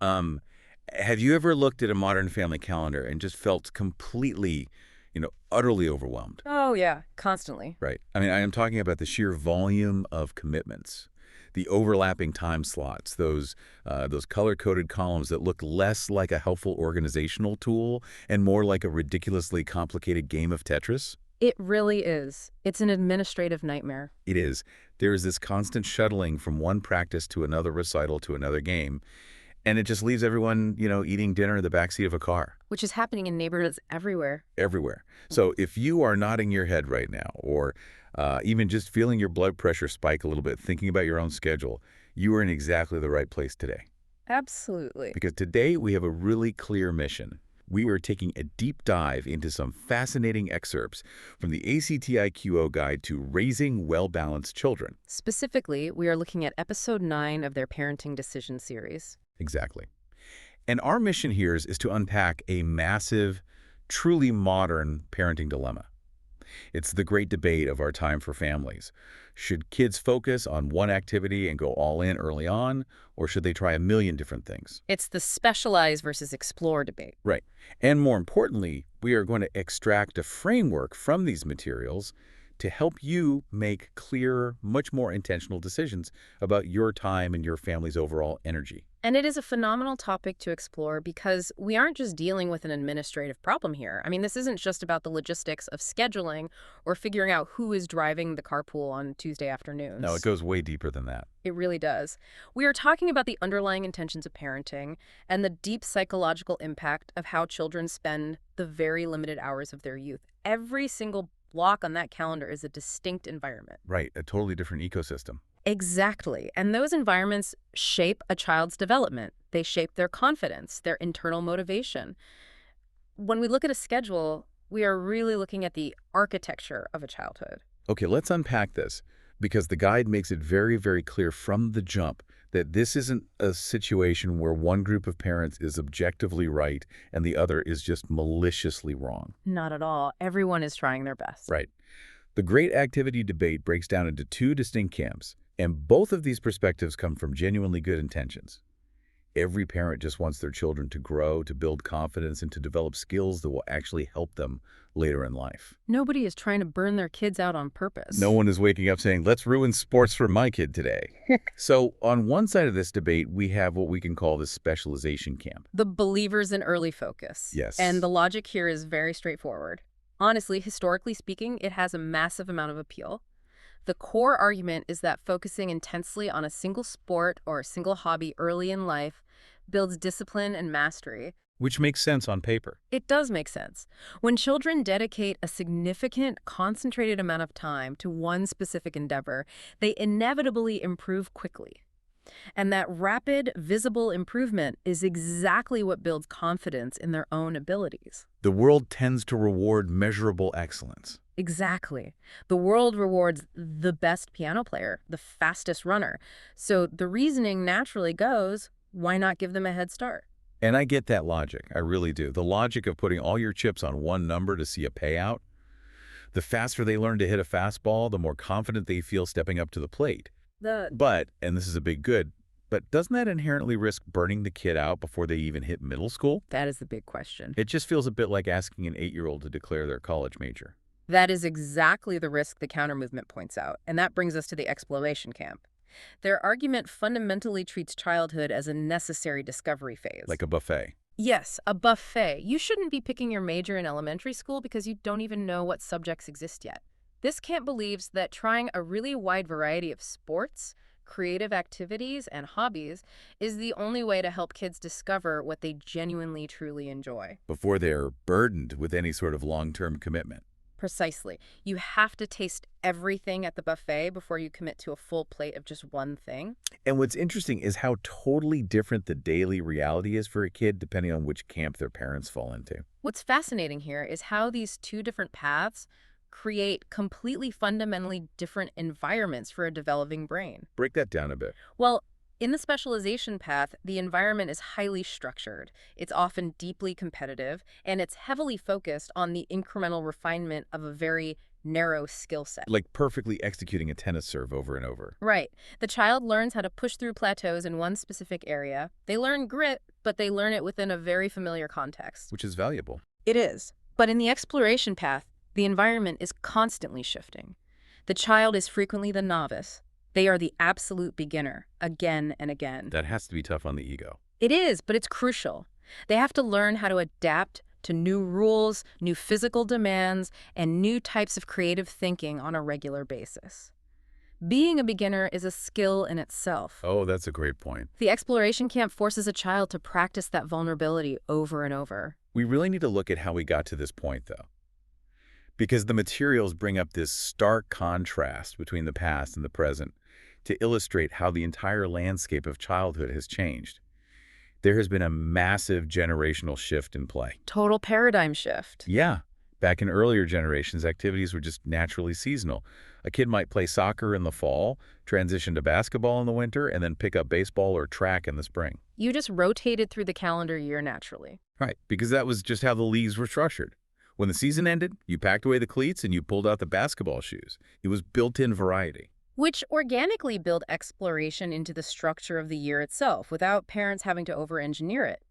Um, have you ever looked at a modern family calendar and just felt completely, utterly overwhelmed? Oh, yeah, constantly. Right. I mean, I am talking about the sheer volume of commitments, the overlapping time slots, those color-coded columns that look less like a helpful organizational tool and more like a ridiculously complicated game of Tetris. It really is. It's an administrative nightmare, It is. There is this constant shuttling from one practice to another recital to another game, and it just leaves everyone, eating dinner in the backseat of a car. which is happening in neighborhoods everywhere. Everywhere. So if you are nodding your head right now, or even just feeling your blood pressure spike a little bit, thinking about your own schedule, you are in exactly the right place today. Absolutely. Because today we have a really clear mission. We are taking a deep dive into some fascinating excerpts from the ACTIQO Guide to Raising Well-Balanced Children. Specifically, we are looking at episode 9 of their parenting decision series. Exactly. And our mission here is to unpack a massive, truly modern parenting dilemma. It's the great debate of our time for families. Should kids focus on one activity and go all in early on, or should they try a million different things? It's the specialize versus explore debate. Right. And more importantly, we are going to extract a framework from these materials to help you make clearer, much more intentional decisions about your time and your family's overall energy. And it is a phenomenal topic to explore because we aren't just dealing with an administrative problem here. I mean, this isn't just about the logistics of scheduling or figuring out who is driving the carpool on Tuesday afternoons. No, it goes way deeper than that. It really does. We are talking about the underlying intentions of parenting and the deep psychological impact of how children spend the very limited hours of their youth. Every single block on that calendar is a distinct environment. Right, a totally different ecosystem. Exactly. And those environments shape a child's development. They shape their confidence, their internal motivation. When we look at a schedule, we are really looking at the architecture of a childhood. Okay, let's unpack this, because the guide makes it very, very clear from the jump that this isn't a situation where one group of parents is objectively right and the other is just maliciously wrong. Not at all. Everyone is trying their best. Right. The great activity debate breaks down into two distinct camps, and both of these perspectives come from genuinely good intentions. Every parent just wants their children to grow, to build confidence, and to develop skills that will actually help them later in life. Nobody is trying to burn their kids out on purpose. No one is waking up saying, let's ruin sports for my kid today. So on one side of this debate, we have what we can call the specialization camp. The believers in early focus. Yes. And the logic here is very straightforward. Honestly, historically speaking, it has a massive amount of appeal. The core argument is that focusing intensely on a single sport or a single hobby early in life builds discipline and mastery. Which makes sense on paper. It does make sense. When children dedicate a significant, concentrated amount of time to one specific endeavor, they inevitably improve quickly. And that rapid, visible improvement is exactly what builds confidence in their own abilities. The world tends to reward measurable excellence. Exactly. The world rewards the best piano player, the fastest runner. So the reasoning naturally goes, why not give them a head start? And I get that logic. I really do. The logic of putting all your chips on one number to see a payout. The faster they learn to hit a fastball, the more confident they feel stepping up to the plate. But, and this is a big but doesn't that inherently risk burning the kid out before they even hit middle school? That is the big question. It just feels a bit like asking an 8-year-old to declare their college major. That is exactly the risk the counter movement points out, and that brings us to the exploration camp. Their argument fundamentally treats childhood as a necessary discovery phase. Like a buffet. Yes, a buffet. You shouldn't be picking your major in elementary school because you don't even know what subjects exist yet. This camp believes that trying a really wide variety of sports, creative activities, and hobbies is the only way to help kids discover what they genuinely, truly enjoy. Before they're burdened with any sort of long-term commitment. Precisely. You have to taste everything at the buffet before you commit to a full plate of just one thing. And what's interesting is how totally different the daily reality is for a kid depending on which camp their parents fall into. What's fascinating here is how these two different paths create completely fundamentally different environments for a developing brain. Break that down a bit. Well, in the specialization path, the environment is highly structured. It's often deeply competitive, and it's heavily focused on the incremental refinement of a very narrow skill set. Like perfectly executing a tennis serve over and over. Right. The child learns how to push through plateaus in one specific area. They learn grit, but they learn it within a very familiar context. Which is valuable. It is. But in the exploration path, the environment is constantly shifting. The child is frequently the novice. They are the absolute beginner, again and again. That has to be tough on the ego. It is, but it's crucial. They have to learn how to adapt to new rules, new physical demands, and new types of creative thinking on a regular basis. Being a beginner is a skill in itself. Oh, that's a great point. The exploration camp forces a child to practice that vulnerability over and over. We really need to look at how we got to this point, though. Because the materials bring up this stark contrast between the past and the present to illustrate how the entire landscape of childhood has changed. There has been a massive generational shift in play. Total paradigm shift. Yeah. Back in earlier generations, activities were just naturally seasonal. A kid might play soccer in the fall, transition to basketball in the winter, and then pick up baseball or track in the spring. You just rotated through the calendar year naturally. Right, because that was just how the leagues were structured. When the season ended, you packed away the cleats and you pulled out the basketball shoes. It was built-in variety. Which organically built exploration into the structure of the year itself without parents having to over-engineer it.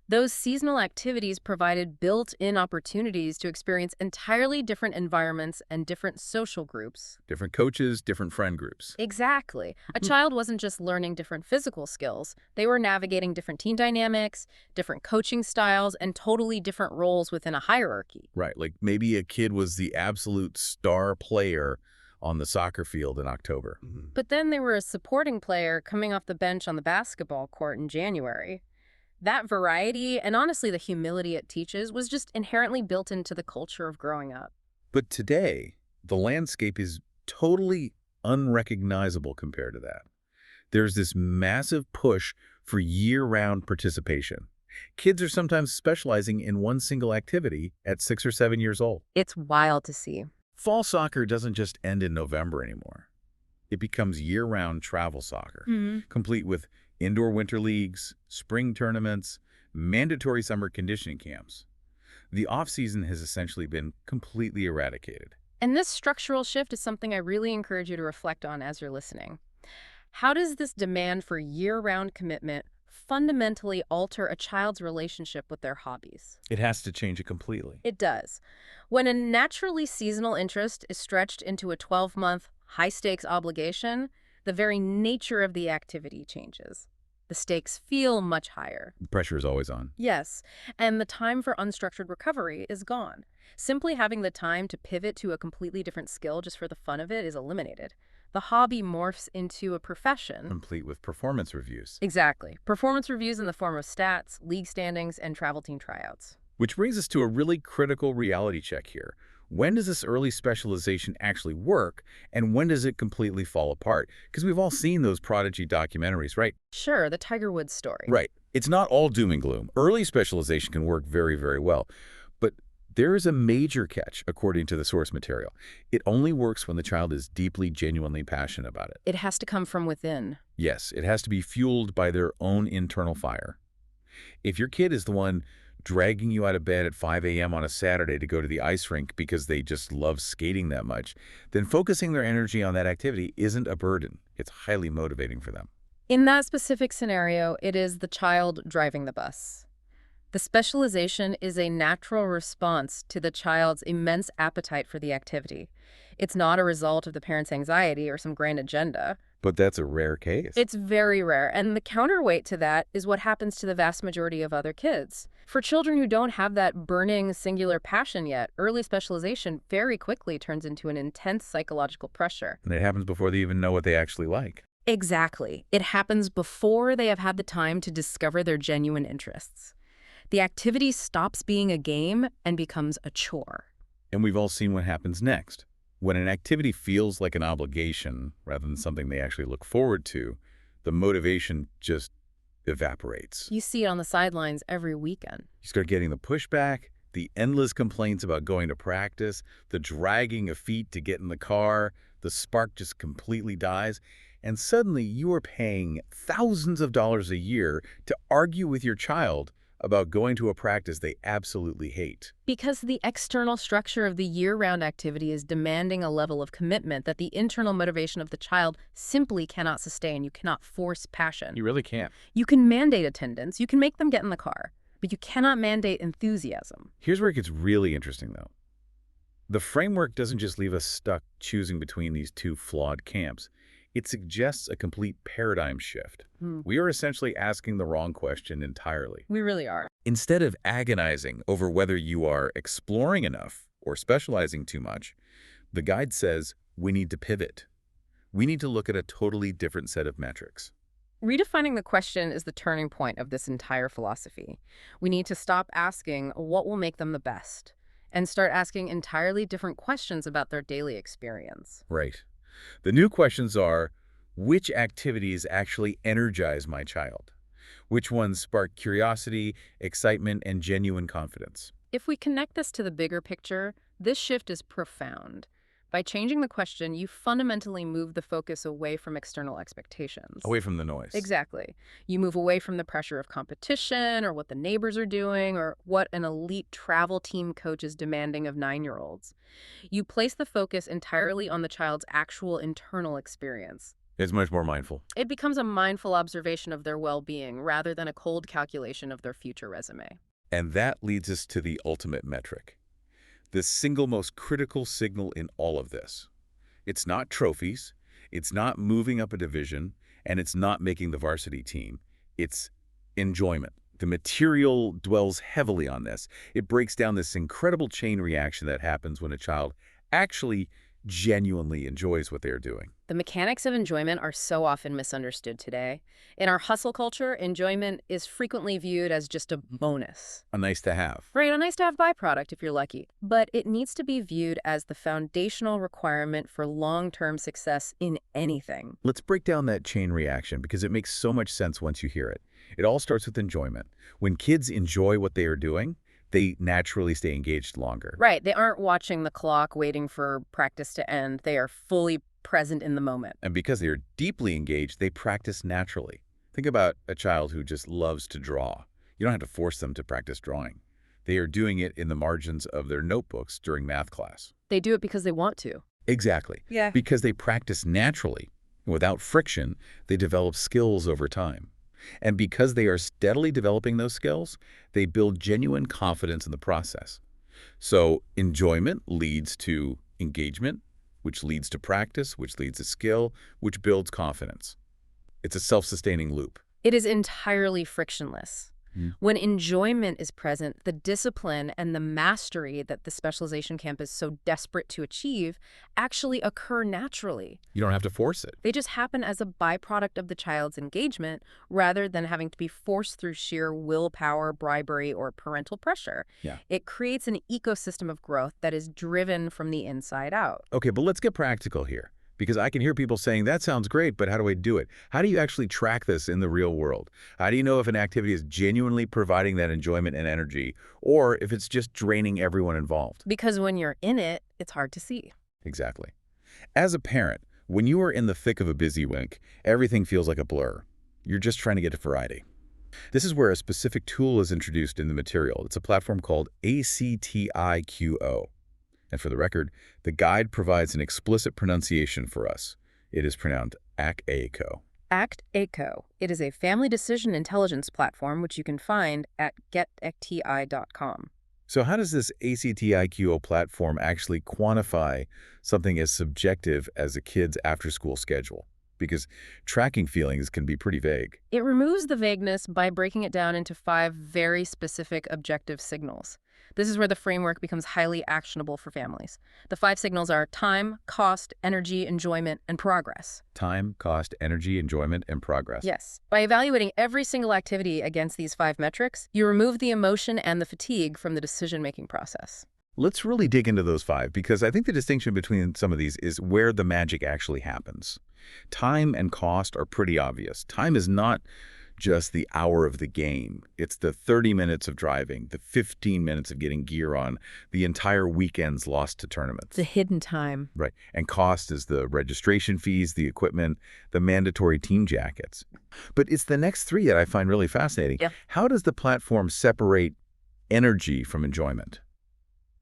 Those seasonal activities provided built-in opportunities to experience entirely different environments and different social groups. Different coaches, different friend groups. Exactly. A child wasn't just learning different physical skills. They were navigating different team dynamics, different coaching styles, and totally different roles within a hierarchy. Right, like maybe a kid was the absolute star player on the soccer field in October. But then they were a supporting player coming off the bench on the basketball court in January. That variety, and honestly the humility it teaches, was just inherently built into the culture of growing up. But today, the landscape is totally unrecognizable compared to that. There's this massive push for year-round participation. Kids are sometimes specializing in one single activity at 6 or 7 years old. It's wild to see. Fall soccer doesn't just end in November anymore. It becomes year-round travel soccer, complete with indoor winter leagues, spring tournaments, mandatory summer conditioning camps. The off-season has essentially been completely eradicated. And this structural shift is something I really encourage you to reflect on as you're listening. How does this demand for year-round commitment fundamentally alter a child's relationship with their hobbies? It has to change it completely. It does. When a naturally seasonal interest is stretched into a 12-month, high-stakes obligation, the very nature of the activity changes. The stakes feel much higher. The pressure is always on. Yes, and the time for unstructured recovery is gone. Simply having the time to pivot to a completely different skill just for the fun of it is eliminated. The hobby morphs into a profession. Complete with performance reviews. Exactly. Performance reviews in the form of stats, league standings, and travel team tryouts. Which brings us to a really critical reality check here. When does this early specialization actually work, and when does it completely fall apart? Because we've all seen those prodigy documentaries, right? Sure, the Tiger Woods story. Right. It's not all doom and gloom. Early specialization can work very, very well. But there is a major catch, according to the source material. It only works when the child is deeply, genuinely passionate about it. It has to come from within. Yes, it has to be fueled by their own internal fire. If your kid is the one dragging you out of bed at 5 a.m. on a Saturday to go to the ice rink because they just love skating that much, then focusing their energy on that activity isn't a burden. It's highly motivating for them. In that specific scenario, it is the child driving the bus. The specialization is a natural response to the child's immense appetite for the activity. It's not a result of the parent's anxiety or some grand agenda. But that's a rare case. It's very rare, and the counterweight to that is what happens to the vast majority of other kids. For children who don't have that burning, singular passion yet, early specialization very quickly turns into an intense psychological pressure. And it happens before they even know what they actually like. Exactly. It happens before they have had the time to discover their genuine interests. The activity stops being a game and becomes a chore. And we've all seen what happens next. When an activity feels like an obligation rather than something they actually look forward to, the motivation just evaporates. You see it on the sidelines every weekend. You start getting the pushback, the endless complaints about going to practice, the dragging of feet to get in the car, the spark just completely dies, and suddenly you are paying thousands of dollars a year to argue with your child about going to a practice they absolutely hate. Because the external structure of the year-round activity is demanding a level of commitment that the internal motivation of the child simply cannot sustain. You cannot force passion. You really can't. You can mandate attendance, you can make them get in the car, but you cannot mandate enthusiasm. Here's where it gets really interesting, though. The framework doesn't just leave us stuck choosing between these two flawed camps. It suggests a complete paradigm shift. We are essentially asking the wrong question entirely. We really are. Instead of agonizing over whether you are exploring enough or specializing too much, the guide says we need to pivot. We need to look at a totally different set of metrics. Redefining the question is the turning point of this entire philosophy. We need to stop asking what will make them the best and start asking entirely different questions about their daily experience. Right. The new questions are, which activities actually energize my child? Which ones spark curiosity, excitement, and genuine confidence? If we connect this to the bigger picture, this shift is profound. By changing the question, you fundamentally move the focus away from external expectations. Away from the noise. Exactly. You move away from the pressure of competition or what the neighbors are doing or what an elite travel team coach is demanding of 9-year-olds. You place the focus entirely on the child's actual internal experience. It's much more mindful. It becomes a mindful observation of their well-being rather than a cold calculation of their future resume. And that leads us to the ultimate metric. The single most critical signal in all of this. It's not trophies, it's not moving up a division, and it's not making the varsity team. It's enjoyment. The material dwells heavily on this. It breaks down this incredible chain reaction that happens when a child actually genuinely enjoys what they're doing. The mechanics of enjoyment are so often misunderstood today. In our hustle culture, enjoyment is frequently viewed as just a bonus. A nice to have. Right, a nice to have byproduct if you're lucky. But it needs to be viewed as the foundational requirement for long-term success in anything. Let's break down that chain reaction because it makes so much sense once you hear it. It all starts with enjoyment. When kids enjoy what they are doing, they naturally stay engaged longer. Right, they aren't watching the clock waiting for practice to end. They are fully present in the moment. And because they are deeply engaged, they practice naturally. Think about a child who just loves to draw. You don't have to force them to practice drawing. They are doing it in the margins of their notebooks during math class. They do it because they want to. Exactly. Yeah. Because they practice naturally. Without friction, they develop skills over time. And because they are steadily developing those skills, they build genuine confidence in the process. So enjoyment leads to engagement, which leads to practice, which leads to skill, which builds confidence. It's a self-sustaining loop. It is entirely frictionless. When enjoyment is present, the discipline and the mastery that the specialization camp is so desperate to achieve actually occur naturally. You don't have to force it. They just happen as a byproduct of the child's engagement rather than having to be forced through sheer willpower, bribery, or parental pressure. Yeah. It creates an ecosystem of growth that is driven from the inside out. Okay, but let's get practical here. Because I can hear people saying, that sounds great, but how do I do it? How do you actually track this in the real world? How do you know if an activity is genuinely providing that enjoyment and energy, or if it's just draining everyone involved? Because when you're in it, it's hard to see. Exactly. As a parent, when you are in the thick of a busy week, everything feels like a blur. You're just trying to get to variety. This is where a specific tool is introduced in the material. It's a platform called ACTIQO. And for the record, the guide provides an explicit pronunciation for us. It is pronounced ACTIQO. ACTIQO. It is a family decision intelligence platform which you can find at getacti.com. So how does this ACTIQO platform actually quantify something as subjective as a kid's after-school schedule? Because tracking feelings can be pretty vague. It removes the vagueness by breaking it down into 5 very specific objective signals. This is where the framework becomes highly actionable for families. The 5 signals are time, cost, energy, enjoyment, and progress. Time, cost, energy, enjoyment, and progress. Yes. By evaluating every single activity against these 5 metrics, you remove the emotion and the fatigue from the decision-making process. Let's really dig into those 5, because I think the distinction between some of these is where the magic actually happens. Time and cost are pretty obvious. Time is not just the hour of the game. It's the 30 minutes of driving, the 15 minutes of getting gear on, the entire weekends lost to tournaments. The hidden time. Right. And cost is the registration fees, the equipment, the mandatory team jackets. But it's the next three that I find really fascinating. Yeah. How does the platform separate energy from enjoyment?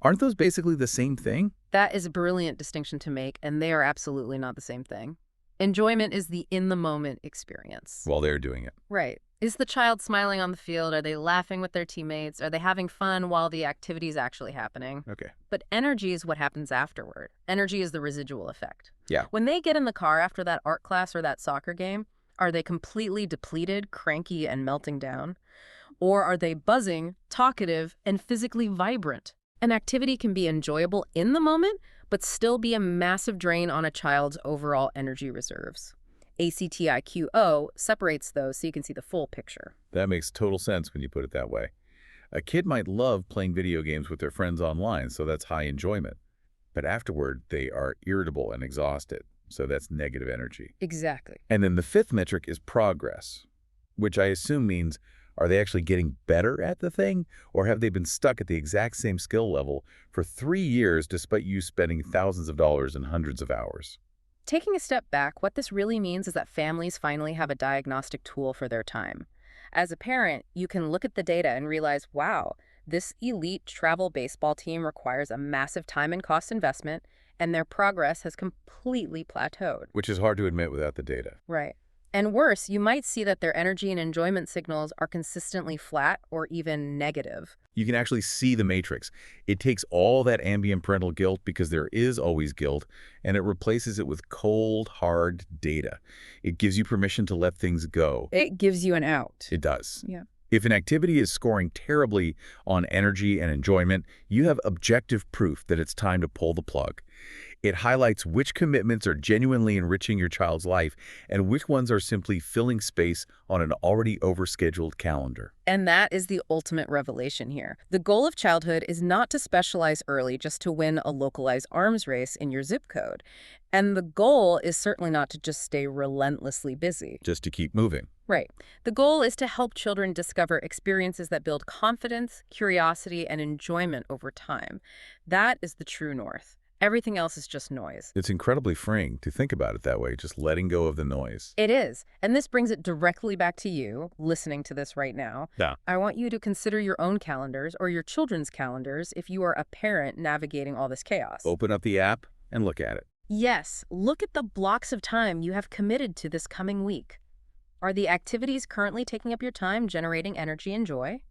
Aren't those basically the same thing? That is a brilliant distinction to make, and they are absolutely not the same thing. Enjoyment is the in-the-moment experience. While they're doing it. Right. Is the child smiling on the field? Are they laughing with their teammates? Are they having fun while the activity is actually happening? Okay. But energy is what happens afterward. Energy is the residual effect. Yeah. When they get in the car after that art class or that soccer game, are they completely depleted, cranky, and melting down? Or are they buzzing, talkative, and physically vibrant? An activity can be enjoyable in the moment, but still be a massive drain on a child's overall energy reserves. ACTIQO separates those so you can see the full picture. That makes total sense when you put it that way. A kid might love playing video games with their friends online, so that's high enjoyment. But afterward, they are irritable and exhausted, so that's negative energy. Exactly. And then the fifth metric is progress, which I assume means, are they actually getting better at the thing, or have they been stuck at the exact same skill level for 3 years despite you spending thousands of dollars and hundreds of hours? Taking a step back, what this really means is that families finally have a diagnostic tool for their time. As a parent, you can look at the data and realize, wow, this elite travel baseball team requires a massive time and cost investment, and their progress has completely plateaued. Which is hard to admit without the data. Right. And worse, you might see that their energy and enjoyment signals are consistently flat or even negative. You can actually see the matrix. It takes all that ambient parental guilt, because there is always guilt, and it replaces it with cold, hard data. It gives you permission to let things go. It gives you an out. It does. Yeah. If an activity is scoring terribly on energy and enjoyment, you have objective proof that it's time to pull the plug. It highlights which commitments are genuinely enriching your child's life and which ones are simply filling space on an already overscheduled calendar. And that is the ultimate revelation here. The goal of childhood is not to specialize early just to win a localized arms race in your zip code. And the goal is certainly not to just stay relentlessly busy. Just to keep moving. Right. The goal is to help children discover experiences that build confidence, curiosity, and enjoyment over time. That is the true north. Everything else is just noise. It's incredibly freeing to think about it that way, just letting go of the noise. It is. And this brings it directly back to you, listening to this right now. Yeah. I want you to consider your own calendars or your children's calendars if you are a parent navigating all this chaos. Open up the app and look at it. Yes. Look at the blocks of time you have committed to this coming week. Are the activities currently taking up your time generating energy and joy?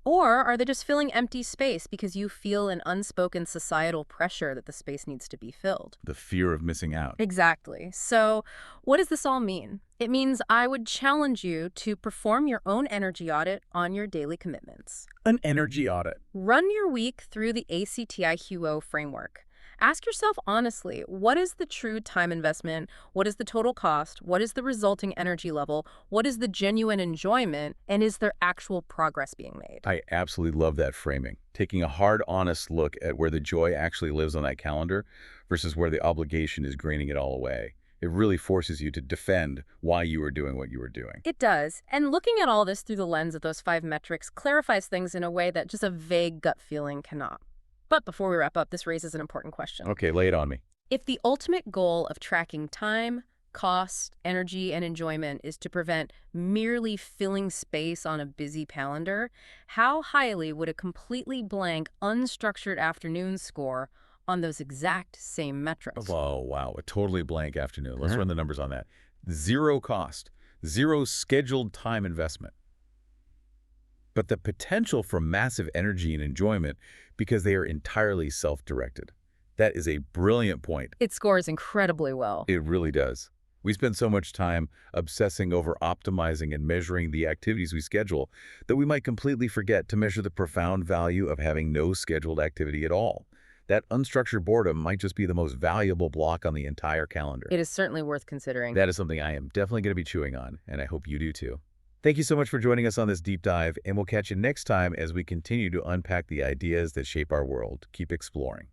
Or are they just filling empty space because you feel an unspoken societal pressure that the space needs to be filled? The fear of missing out. Exactly. So what does this all mean? It means I would challenge you to perform your own energy audit on your daily commitments. An energy audit. Run your week through the ACTIQO framework. Ask yourself honestly, what is the true time investment? What is the total cost? What is the resulting energy level? What is the genuine enjoyment? And is there actual progress being made? I absolutely love that framing. Taking a hard, honest look at where the joy actually lives on that calendar versus where the obligation is draining it all away. It really forces you to defend why you were doing what you were doing. It does. And looking at all this through the lens of those 5 metrics clarifies things in a way that just a vague gut feeling cannot. But before we wrap up, this raises an important question. Okay, lay it on me. If the ultimate goal of tracking time, cost, energy, and enjoyment is to prevent merely filling space on a busy calendar, how highly would a completely blank, unstructured afternoon score on those exact same metrics? Oh, wow. A totally blank afternoon. Let's run the numbers on that. 0 cost, 0 scheduled time investment. But the potential for massive energy and enjoyment because they are entirely self-directed. That is a brilliant point. It scores incredibly well. It really does. We spend so much time obsessing over optimizing and measuring the activities we schedule that we might completely forget to measure the profound value of having no scheduled activity at all. That unstructured boredom might just be the most valuable block on the entire calendar. It is certainly worth considering. That is something I am definitely going to be chewing on, and I hope you do too. Thank you so much for joining us on this deep dive, and we'll catch you next time as we continue to unpack the ideas that shape our world. Keep exploring.